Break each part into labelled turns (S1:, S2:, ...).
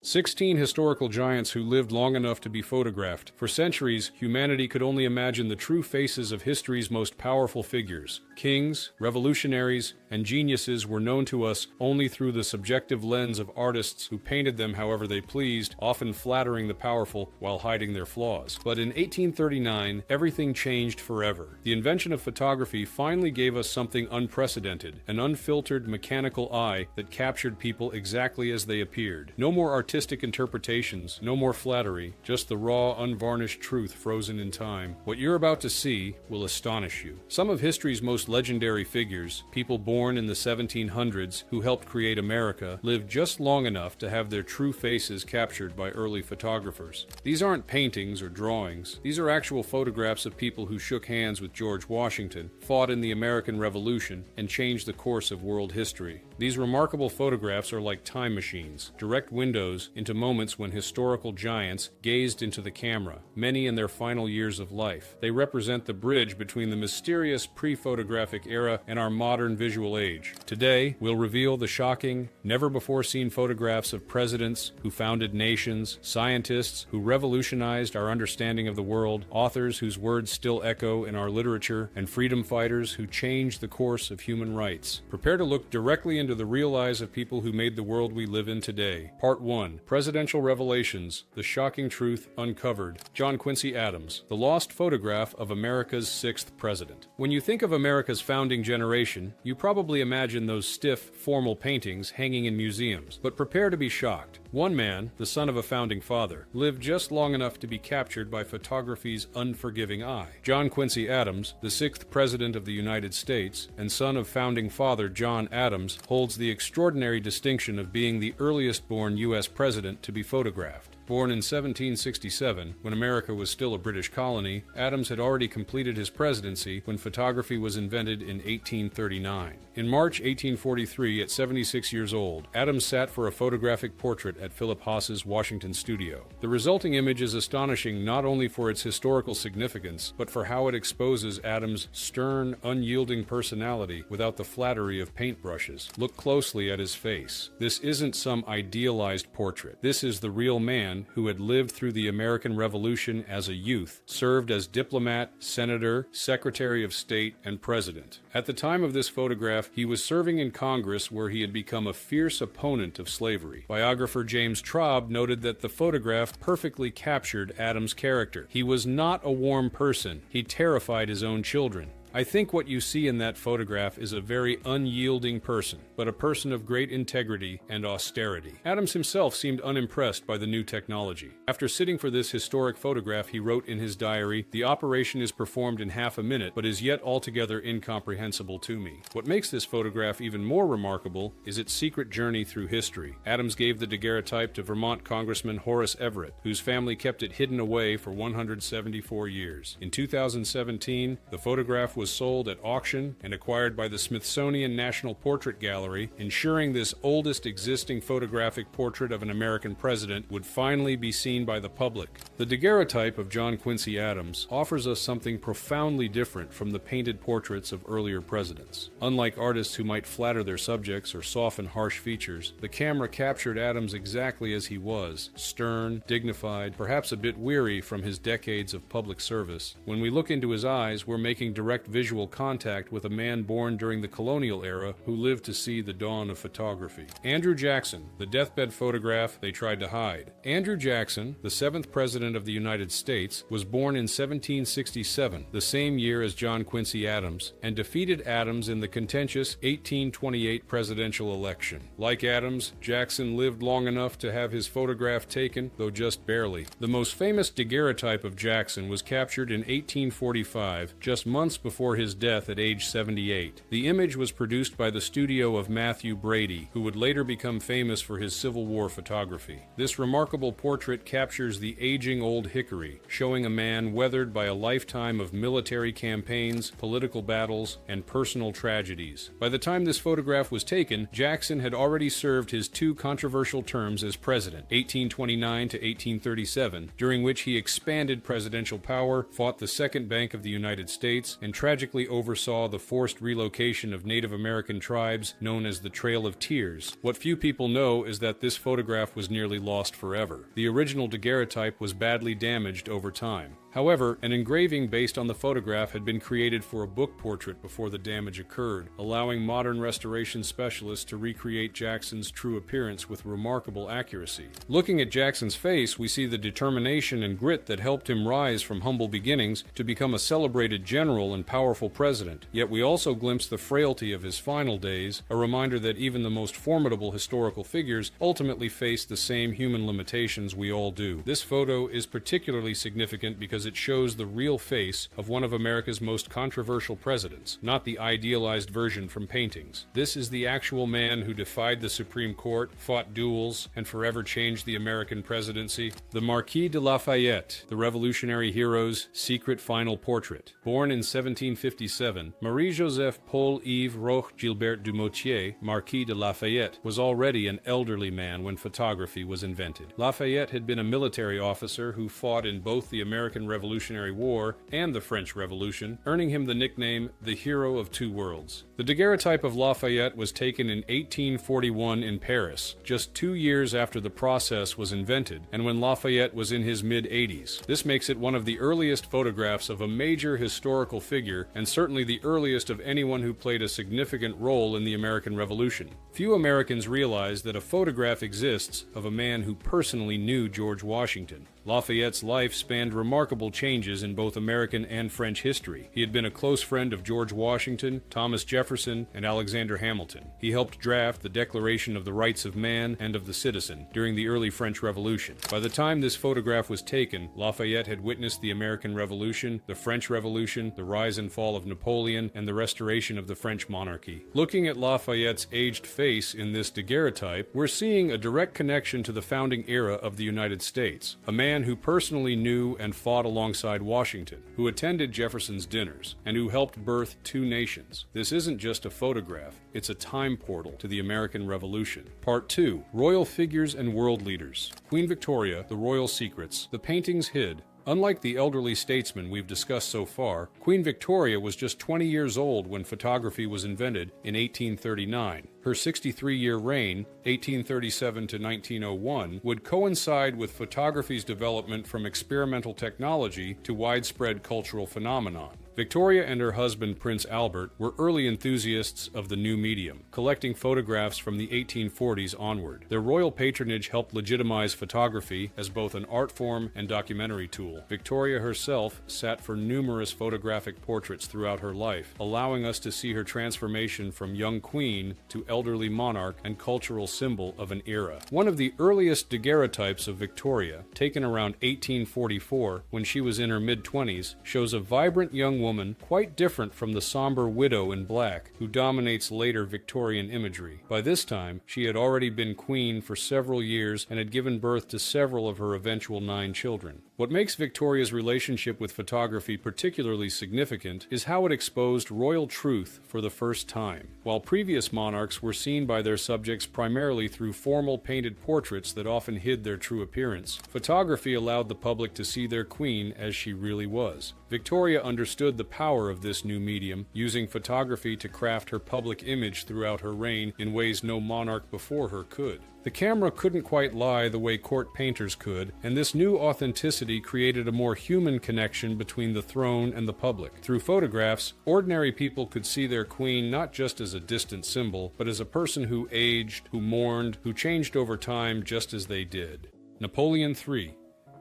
S1: 16 historical giants who lived long enough to be photographed. For centuries, humanity could only imagine the true faces of history's most powerful figures. Kings, revolutionaries, and geniuses were known to us only through the subjective lens of artists who painted them however they pleased, often flattering the powerful while hiding their flaws. But in 1839, everything changed forever. The invention of photography finally gave us something unprecedented, an unfiltered mechanical eye that captured people exactly as they appeared. No more artistic interpretations, no more flattery, just the raw, unvarnished truth frozen in time. What you're about to see will astonish you. Some of history's most legendary figures, people born in the 1700s who helped create America, lived just long enough to have their true faces captured by early photographers. These aren't paintings or drawings. These are actual photographs of people who shook hands with George Washington, fought in the American Revolution, and changed the course of world history. These remarkable photographs are like time machines, direct windows into moments when historical giants gazed into the camera, many in their final years of life. They represent the bridge between the mysterious pre-photographic era and our modern visual age. Today, we'll reveal the shocking, never-before-seen photographs of presidents who founded nations, scientists who revolutionized our understanding of the world, authors whose words still echo in our literature, and freedom fighters who changed the course of human rights. Prepare to look directly into the real eyes of people who made the world we live in today. Part 1. Presidential Revelations, The Shocking Truth Uncovered. John Quincy Adams, the lost photograph of America's 6th president. When you think of America's founding generation, you probably imagine those stiff, formal paintings hanging in museums. But prepare to be shocked. One man, the son of a founding father, lived just long enough to be captured by photography's unforgiving eye. John Quincy Adams, the 6th president of the United States, and son of founding father John Adams, holds the extraordinary distinction of being the earliest born U.S. president to be photographed. Born in 1767, when America was still a British colony, Adams had already completed his presidency when photography was invented in 1839. In March 1843, at 76 years old, Adams sat for a photographic portrait at Philip Haas's Washington studio. The resulting image is astonishing not only for its historical significance, but for how it exposes Adams' stern, unyielding personality without the flattery of paintbrushes. Look closely at his face. This isn't some idealized portrait. This is the real man who had lived through the American Revolution as a youth, served as diplomat, senator, secretary of state, and president. At the time of this photograph, he was serving in Congress where he had become a fierce opponent of slavery. Biographer James Traub noted that the photograph perfectly captured Adams' character. He was not a warm person. He terrified his own children. I think what you see in that photograph is a very unyielding person, but a person of great integrity and austerity. Adams himself seemed unimpressed by the new technology. After sitting for this historic photograph, he wrote in his diary, "The operation is performed in half a minute, but is yet altogether incomprehensible to me." What makes this photograph even more remarkable is its secret journey through history. Adams gave the daguerreotype to Vermont Congressman Horace Everett, whose family kept it hidden away for 174 years. In 2017, the photograph was sold at auction and acquired by the Smithsonian National Portrait Gallery, ensuring this oldest existing photographic portrait of an American president would finally be seen by the public. The daguerreotype of John Quincy Adams offers us something profoundly different from the painted portraits of earlier presidents. Unlike artists who might flatter their subjects or soften harsh features, the camera captured Adams exactly as he was, stern, dignified, perhaps a bit weary from his decades of public service. When we look into his eyes, we're making direct visual contact with a man born during the colonial era who lived to see the dawn of photography. Andrew Jackson, the deathbed photograph they tried to hide. Andrew Jackson, the 7th President of the United States, was born in 1767, the same year as John Quincy Adams, and defeated Adams in the contentious 1828 presidential election. Like Adams, Jackson lived long enough to have his photograph taken, though just barely. The most famous daguerreotype of Jackson was captured in 1845, just months before his death at age 78. The image was produced by the studio of Matthew Brady, who would later become famous for his Civil War photography. This remarkable portrait captures the aging old hickory, showing a man weathered by a lifetime of military campaigns, political battles, and personal tragedies. By the time this photograph was taken, Jackson had already served his two controversial terms as president, 1829 to 1837, during which he expanded presidential power, fought the Second Bank of the United States, and tragically oversaw the forced relocation of Native American tribes known as the Trail of Tears. What few people know is that this photograph was nearly lost forever. The original daguerreotype was badly damaged over time. However, an engraving based on the photograph had been created for a book portrait before the damage occurred, allowing modern restoration specialists to recreate Jackson's true appearance with remarkable accuracy. Looking at Jackson's face, we see the determination and grit that helped him rise from humble beginnings to become a celebrated general and powerful president. Yet we also glimpse the frailty of his final days, a reminder that even the most formidable historical figures ultimately face the same human limitations we all do. This photo is particularly significant because it shows the real face of one of America's most controversial presidents, not the idealized version from paintings. This is the actual man who defied the Supreme Court, fought duels, and forever changed the American presidency. The Marquis de Lafayette, the revolutionary hero's secret final portrait. Born in 1757, Marie-Joseph Paul-Yves Roch Gilbert du Motier, Marquis de Lafayette, was already an elderly man when photography was invented. Lafayette had been a military officer who fought in both the American Revolutionary War and the French Revolution, earning him the nickname the Hero of Two Worlds. The daguerreotype of Lafayette was taken in 1841 in Paris, just 2 years after the process was invented, and when Lafayette was in his mid-80s. This makes it one of the earliest photographs of a major historical figure, and certainly the earliest of anyone who played a significant role in the American Revolution. Few Americans realize that a photograph exists of a man who personally knew George Washington. Lafayette's life spanned remarkable changes in both American and French history. He had been a close friend of George Washington, Thomas Jefferson, and Alexander Hamilton. He helped draft the Declaration of the Rights of Man and of the Citizen during the early French Revolution. By the time this photograph was taken, Lafayette had witnessed the American Revolution, the French Revolution, the rise and fall of Napoleon, and the restoration of the French monarchy. Looking at Lafayette's aged face in this daguerreotype, we're seeing a direct connection to the founding era of the United States. A man who personally knew and fought alongside Washington, who attended Jefferson's dinners, and who helped birth two nations. This isn't just a photograph, it's a time portal to the American Revolution. Part 2. Royal Figures and World Leaders. Queen Victoria, The Royal Secrets. The paintings hid. Unlike the elderly statesmen we've discussed so far, Queen Victoria was just 20 years old when photography was invented in 1839. Her 63-year reign, 1837 to 1901, would coincide with photography's development from experimental technology to widespread cultural phenomenon. Victoria and her husband, Prince Albert, were early enthusiasts of the new medium, collecting photographs from the 1840s onward. Their royal patronage helped legitimize photography as both an art form and documentary tool. Victoria herself sat for numerous photographic portraits throughout her life, allowing us to see her transformation from young queen to elderly monarch and cultural symbol of an era. One of the earliest daguerreotypes of Victoria, taken around 1844 when she was in her mid-20s, shows a vibrant young woman quite different from the somber widow in black who dominates later Victorian imagery. By this time, she had already been queen for several years and had given birth to several of her eventual 9 children. What makes Victoria's relationship with photography particularly significant is how it exposed royal truth for the first time. While previous monarchs were seen by their subjects primarily through formal painted portraits that often hid their true appearance, photography allowed the public to see their queen as she really was. Victoria understood the power of this new medium, using photography to craft her public image throughout her reign in ways no monarch before her could. The camera couldn't quite lie the way court painters could, and this new authenticity created a more human connection between the throne and the public. Through photographs, ordinary people could see their queen not just as a distant symbol, but as a person who aged, who mourned, who changed over time just as they did. Napoleon III,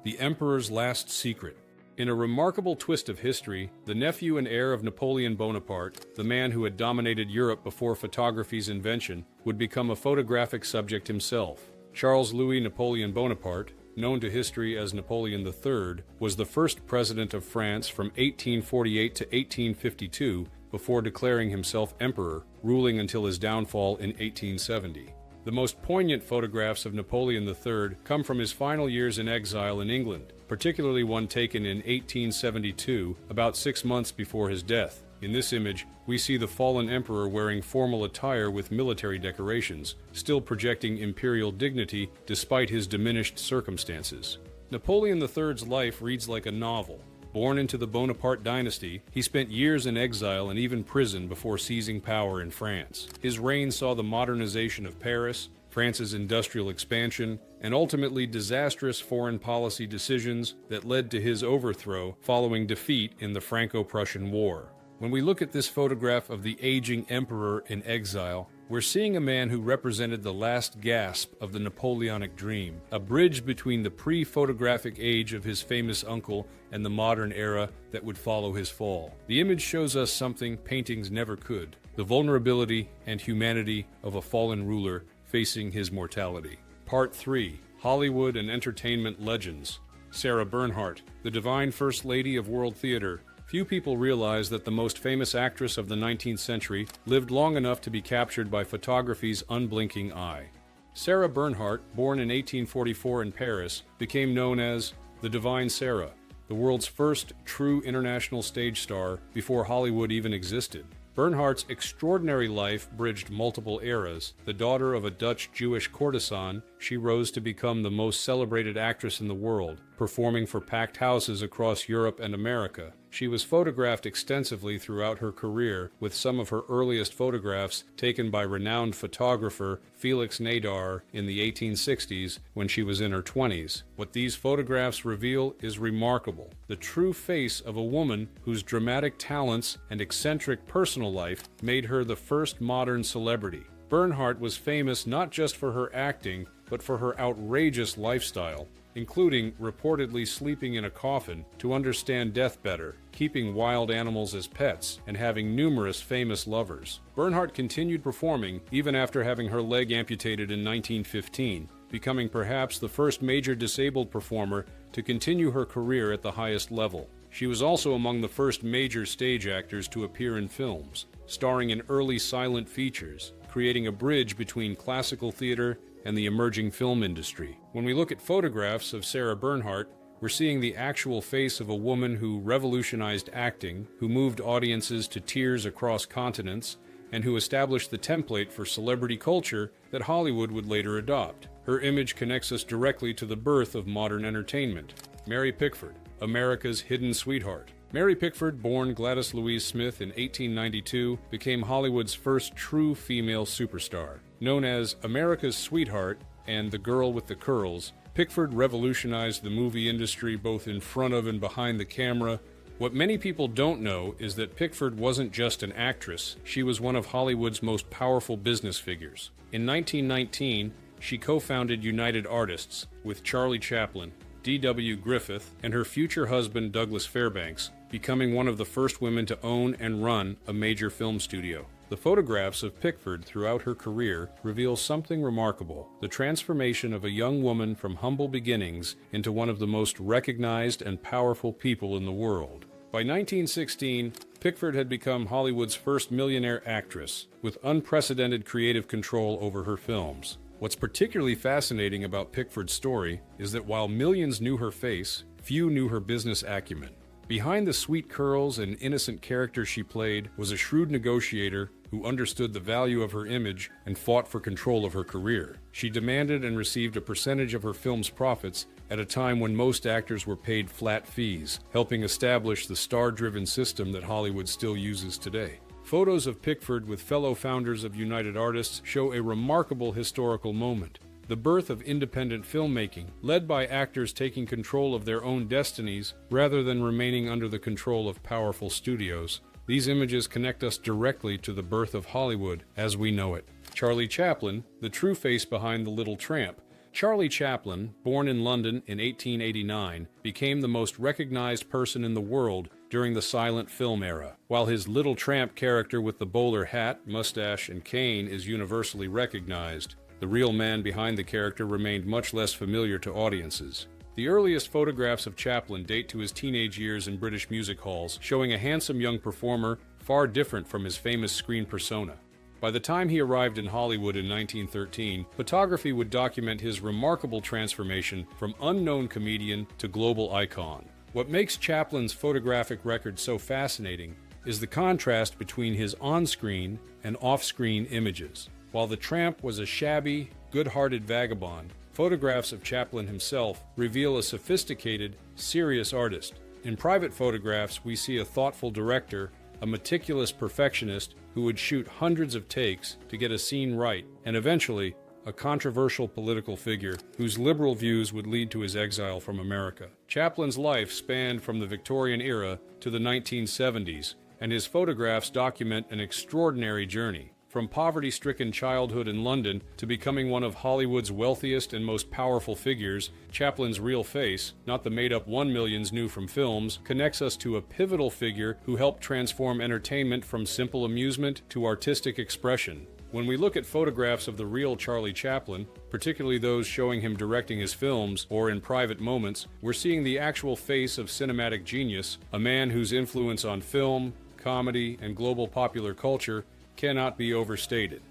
S1: the Emperor's Last Secret. In a remarkable twist of history, the nephew and heir of Napoleon Bonaparte, the man who had dominated Europe before photography's invention, would become a photographic subject himself. Charles Louis Napoleon Bonaparte, known to history as Napoleon III, was the first president of France from 1848 to 1852 before declaring himself emperor, ruling until his downfall in 1870. The most poignant photographs of Napoleon III come from his final years in exile in England, particularly one taken in 1872, about 6 months before his death. In this image, we see the fallen emperor wearing formal attire with military decorations, still projecting imperial dignity despite his diminished circumstances. Napoleon III's life reads like a novel. Born into the Bonaparte dynasty, he spent years in exile and even prison before seizing power in France. His reign saw the modernization of Paris, France's industrial expansion, and ultimately disastrous foreign policy decisions that led to his overthrow following defeat in the Franco-Prussian War. When we look at this photograph of the aging emperor in exile, we're seeing a man who represented the last gasp of the Napoleonic dream, a bridge between the pre-photographic age of his famous uncle and the modern era that would follow his fall. The image shows us something paintings never could: the vulnerability and humanity of a fallen ruler facing his mortality. Part 3. Hollywood and Entertainment Legends. Sarah Bernhardt, the divine First Lady of World Theater. Few people realize that the most famous actress of the 19th century lived long enough to be captured by photography's unblinking eye. Sarah Bernhardt, born in 1844 in Paris, became known as the Divine Sarah, the world's first true international stage star before Hollywood even existed. Bernhardt's extraordinary life bridged multiple eras. The daughter of a Dutch Jewish courtesan, she rose to become the most celebrated actress in the world, performing for packed houses across Europe and America. She was photographed extensively throughout her career, with some of her earliest photographs taken by renowned photographer Felix Nadar in the 1860s when she was in her 20s. What these photographs reveal is remarkable: the true face of a woman whose dramatic talents and eccentric personal life made her the first modern celebrity. Bernhardt was famous not just for her acting, but for her outrageous lifestyle, including reportedly sleeping in a coffin to understand death better, keeping wild animals as pets, and having numerous famous lovers. Bernhardt continued performing even after having her leg amputated in 1915, becoming perhaps the first major disabled performer to continue her career at the highest level. She was also among the first major stage actors to appear in films, starring in early silent features, creating a bridge between classical theater and the emerging film industry. When we look at photographs of Sarah Bernhardt, we're seeing the actual face of a woman who revolutionized acting, who moved audiences to tears across continents, and who established the template for celebrity culture that Hollywood would later adopt. Her image connects us directly to the birth of modern entertainment. Mary Pickford, America's hidden sweetheart. Mary Pickford, born Gladys Louise Smith in 1892, became Hollywood's first true female superstar. Known as America's Sweetheart and the Girl with the Curls, Pickford revolutionized the movie industry both in front of and behind the camera. What many people don't know is that Pickford wasn't just an actress, she was one of Hollywood's most powerful business figures. In 1919, she co-founded United Artists with Charlie Chaplin, D.W. Griffith, and her future husband Douglas Fairbanks, becoming one of the first women to own and run a major film studio. The photographs of Pickford throughout her career reveal something remarkable: the transformation of a young woman from humble beginnings into one of the most recognized and powerful people in the world. By 1916, Pickford had become Hollywood's first millionaire actress, with unprecedented creative control over her films. What's particularly fascinating about Pickford's story is that while millions knew her face, few knew her business acumen. Behind the sweet curls and innocent character she played was a shrewd negotiator who understood the value of her image and fought for control of her career. She demanded and received a percentage of her film's profits at a time when most actors were paid flat fees, helping establish the star-driven system that Hollywood still uses today. Photos of Pickford with fellow founders of United Artists show a remarkable historical moment: the birth of independent filmmaking, led by actors taking control of their own destinies rather than remaining under the control of powerful studios. These images connect us directly to the birth of Hollywood as we know it. Charlie Chaplin, the true face behind The Little Tramp. Charlie Chaplin, born in London in 1889, became the most recognized person in the world during the silent film era. While his Little Tramp character with the bowler hat, mustache, and cane is universally recognized, the real man behind the character remained much less familiar to audiences. The earliest photographs of Chaplin date to his teenage years in British music halls, showing a handsome young performer far different from his famous screen persona. By the time he arrived in Hollywood in 1913, photography would document his remarkable transformation from unknown comedian to global icon. What makes Chaplin's photographic record so fascinating is the contrast between his on-screen and off-screen images. While the tramp was a shabby, good-hearted vagabond, photographs of Chaplin himself reveal a sophisticated, serious artist. In private photographs, we see a thoughtful director, a meticulous perfectionist who would shoot hundreds of takes to get a scene right, and eventually, a controversial political figure whose liberal views would lead to his exile from America. Chaplin's life spanned from the Victorian era to the 1970s, and his photographs document an extraordinary journey. From poverty-stricken childhood in London to becoming one of Hollywood's wealthiest and most powerful figures, Chaplin's real face, not the made-up one millions knew from films, connects us to a pivotal figure who helped transform entertainment from simple amusement to artistic expression. When we look at photographs of the real Charlie Chaplin, particularly those showing him directing his films or in private moments, we're seeing the actual face of cinematic genius, a man whose influence on film, comedy, and global popular culture cannot be overstated.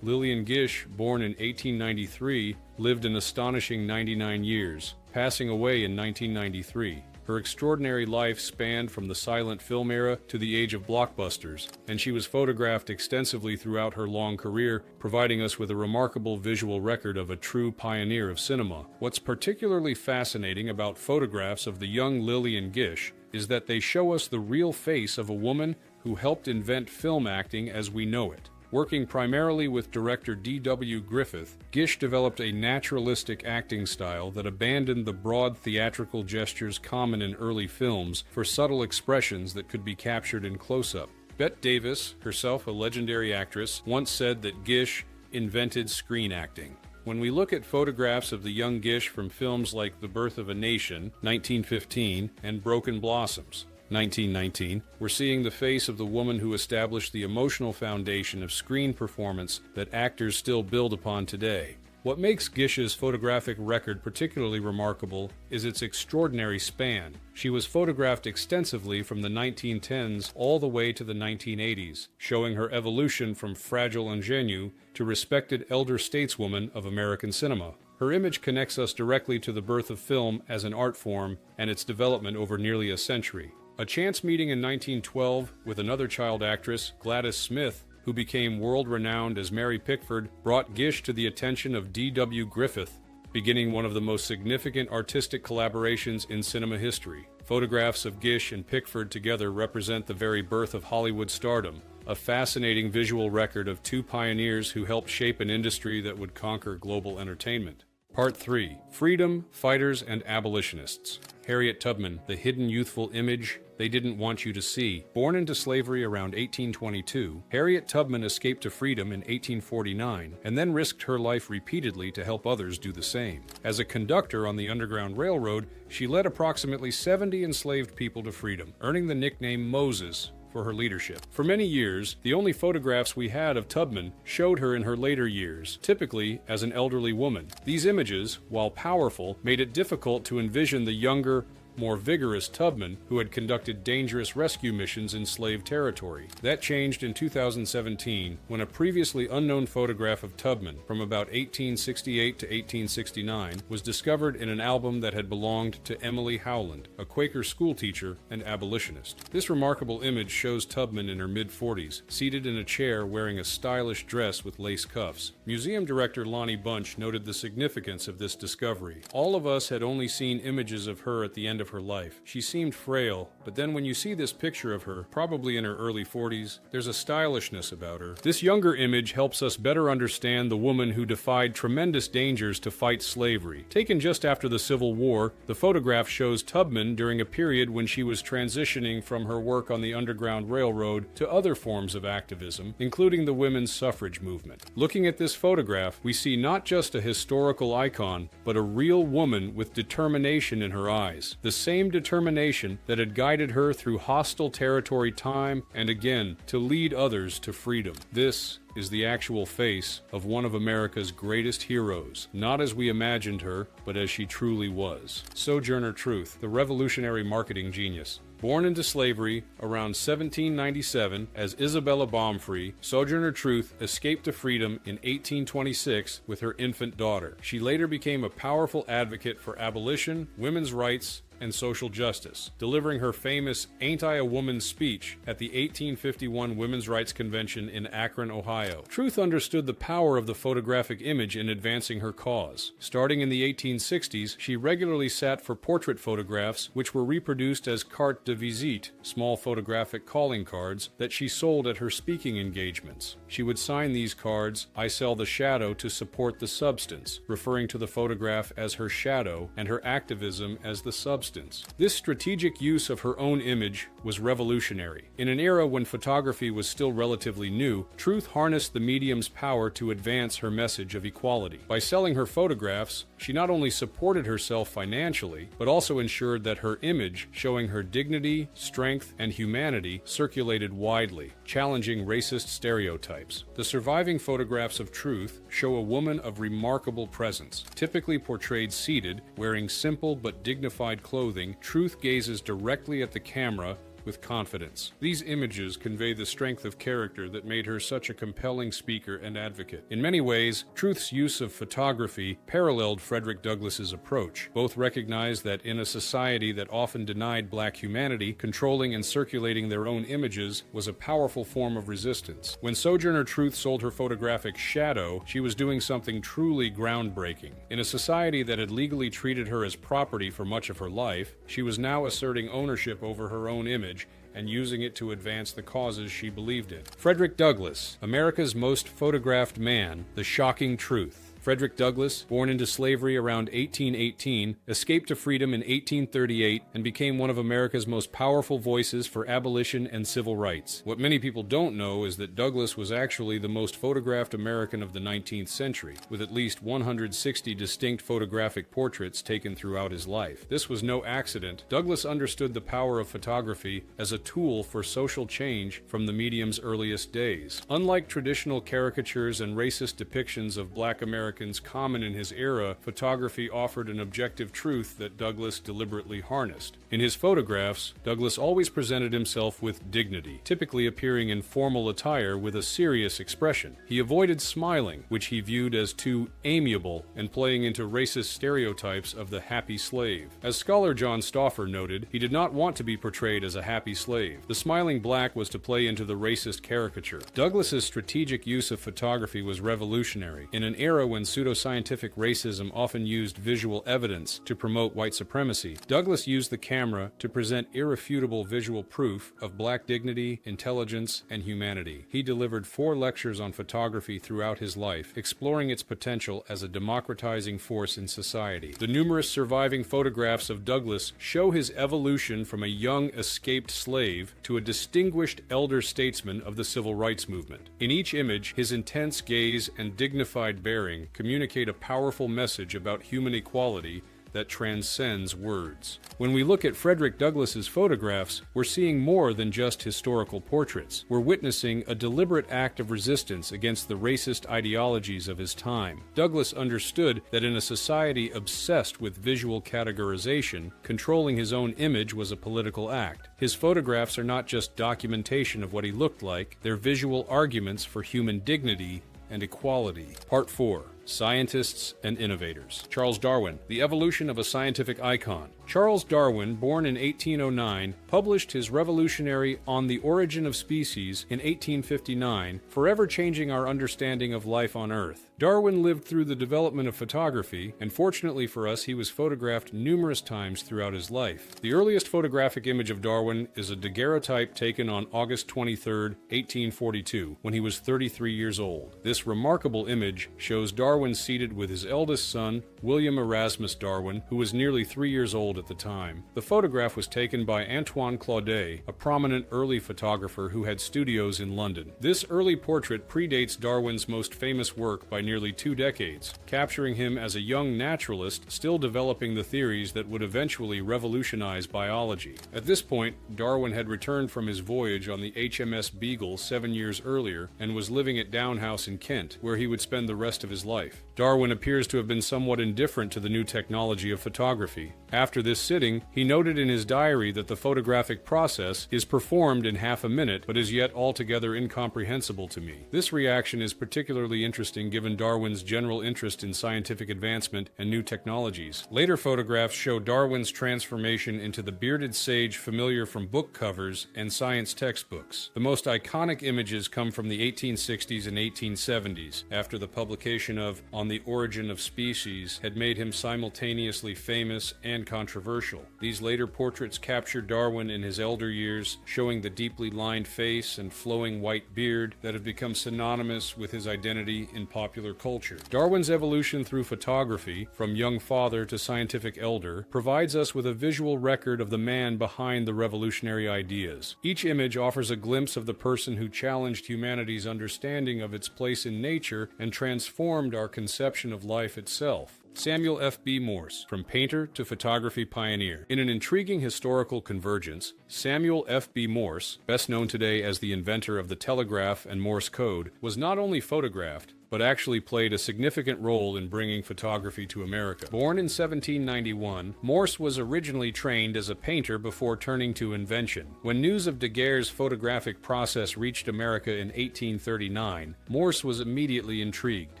S1: Lillian Gish, born in 1893, lived an astonishing 99 years, passing away in 1993. Her extraordinary life spanned from the silent film era to the age of blockbusters, and she was photographed extensively throughout her long career, providing us with a remarkable visual record of a true pioneer of cinema. What's particularly fascinating about photographs of the young Lillian Gish is that they show us the real face of a woman who helped invent film acting as we know it. Working primarily with director D.W. Griffith, Gish developed a naturalistic acting style that abandoned the broad theatrical gestures common in early films for subtle expressions that could be captured in close-up. Bette Davis, herself a legendary actress, once said that Gish invented screen acting. When we look at photographs of the young Gish from films like The Birth of a Nation, 1915, and Broken Blossoms, 1919, we're seeing the face of the woman who established the emotional foundation of screen performance that actors still build upon today. What makes Gish's photographic record particularly remarkable is its extraordinary span. She was photographed extensively from the 1910s all the way to the 1980s, showing her evolution from fragile ingenue to respected elder stateswoman of American cinema. Her image connects us directly to the birth of film as an art form and its development over nearly a century. A chance meeting in 1912 with another child actress, Gladys Smith, who became world-renowned as Mary Pickford, brought Gish to the attention of D.W. Griffith, beginning one of the most significant artistic collaborations in cinema history. Photographs of Gish and Pickford together represent the very birth of Hollywood stardom, a fascinating visual record of two pioneers who helped shape an industry that would conquer global entertainment. Part 3. Freedom, Fighters, and Abolitionists. Harriet Tubman, the hidden youthful image they didn't want you to see. Born into slavery around 1822, Harriet Tubman escaped to freedom in 1849 and then risked her life repeatedly to help others do the same. As a conductor on the Underground Railroad, she led approximately 70 enslaved people to freedom, earning the nickname Moses for her leadership. For many years, the only photographs we had of Tubman showed her in her later years, typically as an elderly woman. These images, while powerful, made it difficult to envision the younger, more vigorous Tubman, who had conducted dangerous rescue missions in slave territory. That changed in 2017, when a previously unknown photograph of Tubman from about 1868 to 1869 was discovered in an album that had belonged to Emily Howland, a Quaker schoolteacher and abolitionist. This remarkable image shows Tubman in her mid-40s, seated in a chair wearing a stylish dress with lace cuffs. Museum director Lonnie Bunch noted the significance of this discovery. All of us had only seen images of her at the end of her life. She seemed frail, but then when you see this picture of her, probably in her early 40s, there's a stylishness about her. This younger image helps us better understand the woman who defied tremendous dangers to fight slavery. Taken just after the Civil War, the photograph shows Tubman during a period when she was transitioning from her work on the Underground Railroad to other forms of activism, including the women's suffrage movement. Looking at this photograph, we see not just a historical icon, but a real woman with determination in her eyes. The same determination that had guided her through hostile territory time and again to lead others to freedom. This is the actual face of one of America's greatest heroes, not as we imagined her, but as she truly was. Sojourner Truth, the revolutionary marketing genius. Born into slavery around 1797 as Isabella Baumfree, Sojourner Truth escaped to freedom in 1826 with her infant daughter. She later became a powerful advocate for abolition, women's rights, and social justice, delivering her famous "Ain't I a Woman" speech at the 1851 Women's Rights Convention in Akron, Ohio. Truth understood the power of the photographic image in advancing her cause. Starting in the 1860s, she regularly sat for portrait photographs, which were reproduced as carte de visite, small photographic calling cards that she sold at her speaking engagements. She would sign these cards, "I sell the shadow to support the substance," referring to the photograph as her shadow and her activism as the substance. This strategic use of her own image was revolutionary. In an era when photography was still relatively new, Truth harnessed the medium's power to advance her message of equality. By selling her photographs, she not only supported herself financially, but also ensured that her image, showing her dignity, strength, and humanity, circulated widely, challenging racist stereotypes. The surviving photographs of Truth show a woman of remarkable presence. Typically portrayed seated, wearing simple but dignified clothing, Truth gazes directly at the camera with confidence. These images convey the strength of character that made her such a compelling speaker and advocate. In many ways, Truth's use of photography paralleled Frederick Douglass's approach. Both recognized that in a society that often denied black humanity, controlling and circulating their own images was a powerful form of resistance. When Sojourner Truth sold her photographic shadow, she was doing something truly groundbreaking. In a society that had legally treated her as property for much of her life, she was now asserting ownership over her own image and using it to advance the causes she believed in. Frederick Douglass, America's most photographed man, the shocking truth. Frederick Douglass, born into slavery around 1818, escaped to freedom in 1838 and became one of America's most powerful voices for abolition and civil rights. What many people don't know is that Douglass was actually the most photographed American of the 19th century, with at least 160 distinct photographic portraits taken throughout his life. This was no accident. Douglass understood the power of photography as a tool for social change from the medium's earliest days. Unlike traditional caricatures and racist depictions of black Americans common in his era, photography offered an objective truth that Douglass deliberately harnessed. In his photographs, Douglass always presented himself with dignity, typically appearing in formal attire with a serious expression. He avoided smiling, which he viewed as too amiable and playing into racist stereotypes of the happy slave. As scholar John Stauffer noted, he did not want to be portrayed as a happy slave. The smiling black was to play into the racist caricature. Douglass's strategic use of photography was revolutionary. In an era when pseudoscientific racism often used visual evidence to promote white supremacy, Douglass used the camera to present irrefutable visual proof of black dignity, intelligence, and humanity. He delivered 4 lectures on photography throughout his life, exploring its potential as a democratizing force in society. The numerous surviving photographs of Douglass show his evolution from a young escaped slave to a distinguished elder statesman of the civil rights movement. In each image, his intense gaze and dignified bearing communicate a powerful message about human equality that transcends words. When we look at Frederick Douglass's photographs, we're seeing more than just historical portraits. We're witnessing a deliberate act of resistance against the racist ideologies of his time. Douglass understood that in a society obsessed with visual categorization, controlling his own image was a political act. His photographs are not just documentation of what he looked like, they're visual arguments for human dignity and equality. Part 4. Scientists and Innovators. Charles Darwin, the evolution of a scientific icon. Charles Darwin, born in 1809, published his revolutionary On the Origin of Species in 1859, forever changing our understanding of life on Earth. Darwin lived through the development of photography, and fortunately for us, he was photographed numerous times throughout his life. The earliest photographic image of Darwin is a daguerreotype taken on August 23, 1842, when he was 33 years old. This remarkable image shows Darwin seated with his eldest son, William Erasmus Darwin, who was nearly 3 years old at the time. The photograph was taken by Antoine Claudet, a prominent early photographer who had studios in London. This early portrait predates Darwin's most famous work by nearly 2 decades, capturing him as a young naturalist still developing the theories that would eventually revolutionize biology. At this point, Darwin had returned from his voyage on the HMS Beagle 7 years earlier and was living at Down House in Kent, where he would spend the rest of his life. Darwin appears to have been somewhat indifferent to the new technology of photography. After this sitting, he noted in his diary that the photographic process is performed in half a minute, but is yet altogether incomprehensible to me. This reaction is particularly interesting given Darwin's general interest in scientific advancement and new technologies. Later photographs show Darwin's transformation into the bearded sage familiar from book covers and science textbooks. The most iconic images come from the 1860s and 1870s, after the publication of On the Origin of Species had made him simultaneously famous and controversial. These later portraits capture Darwin in his elder years, showing the deeply lined face and flowing white beard that have become synonymous with his identity in popular culture. Darwin's evolution through photography, from young father to scientific elder, provides us with a visual record of the man behind the revolutionary ideas. Each image offers a glimpse of the person who challenged humanity's understanding of its place in nature and transformed our conception of life itself. Samuel F. B. Morse, from painter to photography pioneer. In an intriguing historical convergence, Samuel F. B. Morse, best known today as the inventor of the telegraph and Morse code, was not only photographed, but actually played a significant role in bringing photography to America. Born in 1791, Morse was originally trained as a painter before turning to invention. When news of Daguerre's photographic process reached America in 1839, Morse was immediately intrigued.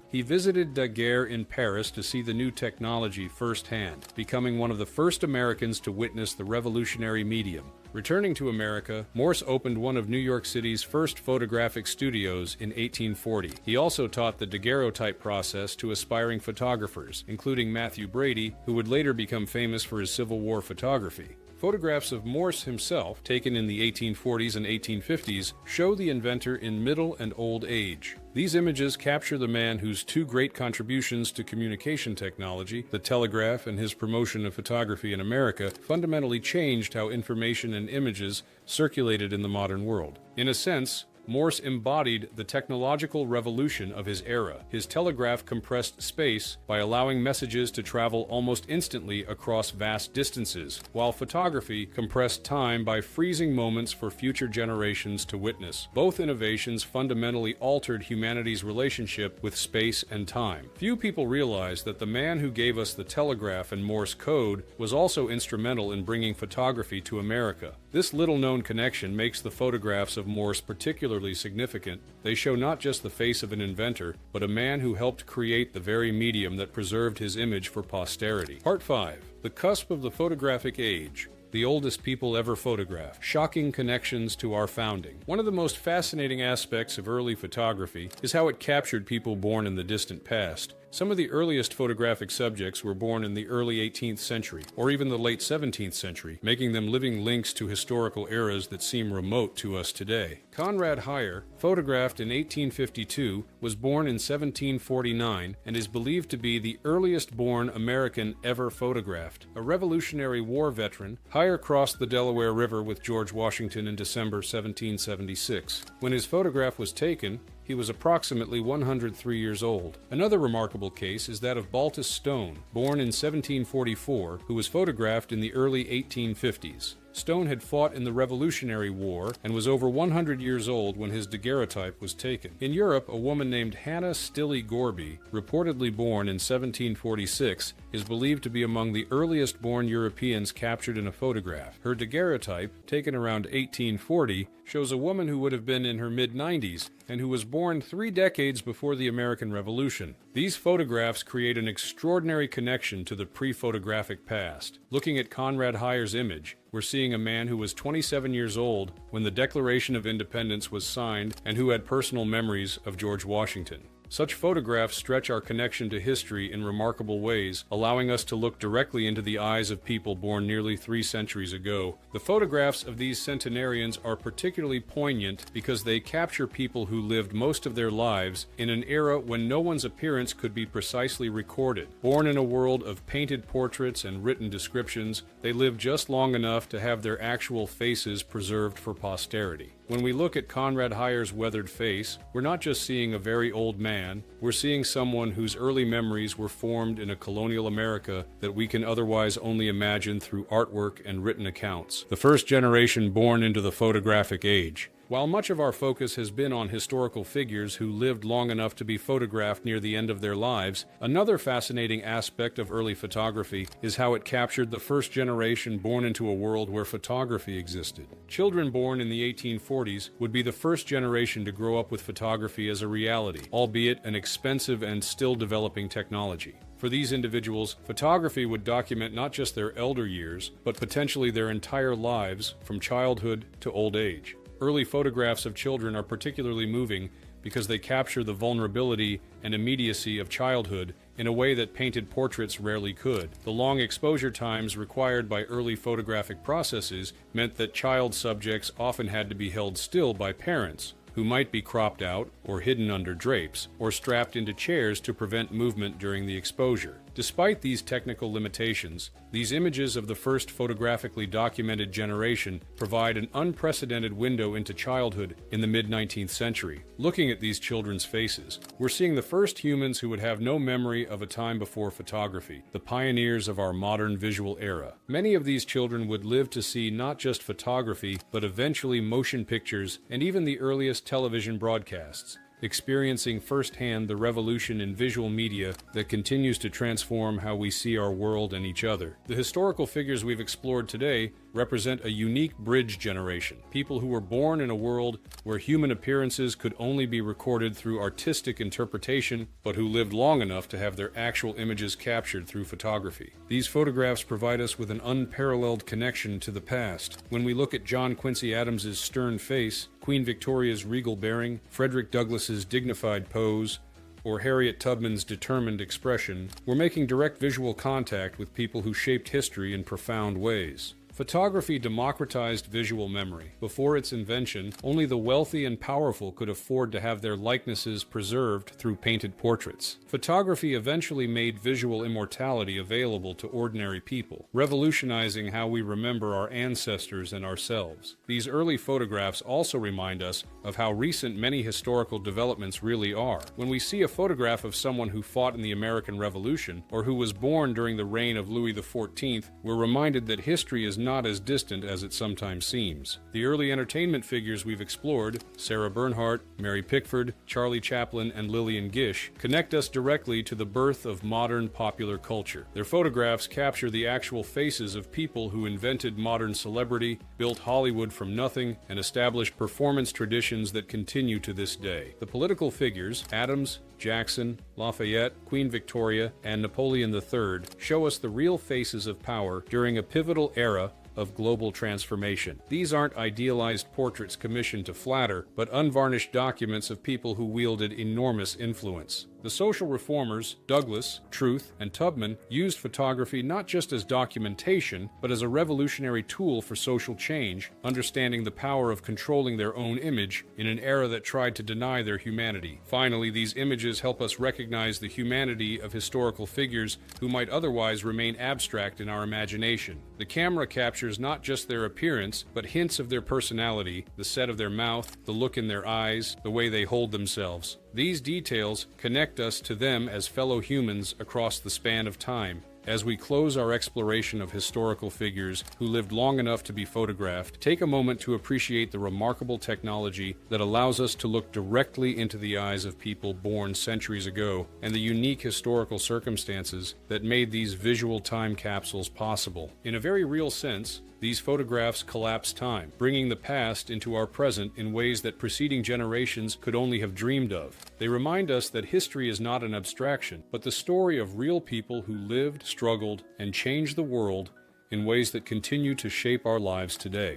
S1: He visited Daguerre in Paris to see the new technology firsthand, becoming one of the first Americans to witness the revolutionary medium. Returning to America, Morse opened one of New York City's first photographic studios in 1840. He also taught the daguerreotype process to aspiring photographers, including Matthew Brady, who would later become famous for his Civil War photography. Photographs of Morse himself, taken in the 1840s and 1850s, show the inventor in middle and old age. These images capture the man whose two great contributions to communication technology, the telegraph and his promotion of photography in America, fundamentally changed how information and images circulated in the modern world. In a sense, Morse embodied the technological revolution of his era. His telegraph compressed space by allowing messages to travel almost instantly across vast distances, while photography compressed time by freezing moments for future generations to witness. Both innovations fundamentally altered humanity's relationship with space and time. Few people realize that the man who gave us the telegraph and Morse code was also instrumental in bringing photography to America. This little-known connection makes the photographs of Morse particularly significant. They show not just the face of an inventor, but a man who helped create the very medium that preserved his image for posterity. Part 5. The Cusp of the Photographic Age. The oldest people ever photographed. Shocking connections to our founding. One of the most fascinating aspects of early photography is how it captured people born in the distant past. Some of the earliest photographic subjects were born in the early 18th century, or even the late 17th century, making them living links to historical eras that seem remote to us today. Conrad Heyer, photographed in 1852, was born in 1749 and is believed to be the earliest born American ever photographed. A Revolutionary War veteran, Heyer crossed the Delaware River with George Washington in December 1776. When his photograph was taken, he was approximately 103 years old. Another remarkable case is that of Baltus Stone, born in 1744, who was photographed in the early 1850s. Stone had fought in the Revolutionary War and was over 100 years old when his daguerreotype was taken. In Europe, a woman named Hannah Stilley Gorby, reportedly born in 1746, is believed to be among the earliest born Europeans captured in a photograph. Her daguerreotype, taken around 1840, shows a woman who would have been in her mid-90s and who was born 3 decades before the American Revolution. These photographs create an extraordinary connection to the pre-photographic past. Looking at Conrad Heyer's image, we're seeing a man who was 27 years old when the Declaration of Independence was signed and who had personal memories of George Washington. Such photographs stretch our connection to history in remarkable ways, allowing us to look directly into the eyes of people born nearly 3 centuries ago. The photographs of these centenarians are particularly poignant because they capture people who lived most of their lives in an era when no one's appearance could be precisely recorded. Born in a world of painted portraits and written descriptions, they lived just long enough to have their actual faces preserved for posterity. When we look at Conrad Heyer's weathered face, we're not just seeing a very old man, we're seeing someone whose early memories were formed in a colonial America that we can otherwise only imagine through artwork and written accounts. The first generation born into the photographic age. While much of our focus has been on historical figures who lived long enough to be photographed near the end of their lives, another fascinating aspect of early photography is how it captured the first generation born into a world where photography existed. Children born in the 1840s would be the first generation to grow up with photography as a reality, albeit an expensive and still developing technology. For these individuals, photography would document not just their elder years, but potentially their entire lives from childhood to old age. Early photographs of children are particularly moving because they capture the vulnerability and immediacy of childhood in a way that painted portraits rarely could. The long exposure times required by early photographic processes meant that child subjects often had to be held still by parents, who might be cropped out or hidden under drapes or strapped into chairs to prevent movement during the exposure. Despite these technical limitations, these images of the first photographically documented generation provide an unprecedented window into childhood in the mid-19th century. Looking at these children's faces, we're seeing the first humans who would have no memory of a time before photography, the pioneers of our modern visual era. Many of these children would live to see not just photography, but eventually motion pictures and even the earliest television broadcasts, experiencing firsthand the revolution in visual media that continues to transform how we see our world and each other. The historical figures we've explored today represent a unique bridge generation, people who were born in a world where human appearances could only be recorded through artistic interpretation, but who lived long enough to have their actual images captured through photography. These photographs provide us with an unparalleled connection to the past. When we look at John Quincy Adams's stern face, Queen Victoria's regal bearing, Frederick Douglass's dignified pose, or Harriet Tubman's determined expression, we're making direct visual contact with people who shaped history in profound ways. Photography democratized visual memory. Before its invention, only the wealthy and powerful could afford to have their likenesses preserved through painted portraits. Photography eventually made visual immortality available to ordinary people, revolutionizing how we remember our ancestors and ourselves. These early photographs also remind us of how recent many historical developments really are. When we see a photograph of someone who fought in the American Revolution, or who was born during the reign of Louis XIV, we're reminded that history is not as distant as it sometimes seems. The early entertainment figures we've explored, Sarah Bernhardt, Mary Pickford, Charlie Chaplin, and Lillian Gish, connect us directly to the birth of modern popular culture. Their photographs capture the actual faces of people who invented modern celebrity, built Hollywood from nothing, and established performance traditions that continue to this day. The political figures, Adams, Jackson, Lafayette, Queen Victoria, and Napoleon III, show us the real faces of power during a pivotal era of global transformation. These aren't idealized portraits commissioned to flatter, but unvarnished documents of people who wielded enormous influence. The social reformers, Douglass, Truth, and Tubman, used photography not just as documentation, but as a revolutionary tool for social change, understanding the power of controlling their own image in an era that tried to deny their humanity. Finally, these images help us recognize the humanity of historical figures who might otherwise remain abstract in our imagination. The camera captures not just their appearance, but hints of their personality, the set of their mouth, the look in their eyes, the way they hold themselves. These details connect us to them as fellow humans across the span of time. As we close our exploration of historical figures who lived long enough to be photographed, take a moment to appreciate the remarkable technology that allows us to look directly into the eyes of people born centuries ago, and the unique historical circumstances that made these visual time capsules possible. In a very real sense, these photographs collapse time, bringing the past into our present in ways that preceding generations could only have dreamed of. They remind us that history is not an abstraction, but the story of real people who lived, struggled, and changed the world in ways that continue to shape our lives today.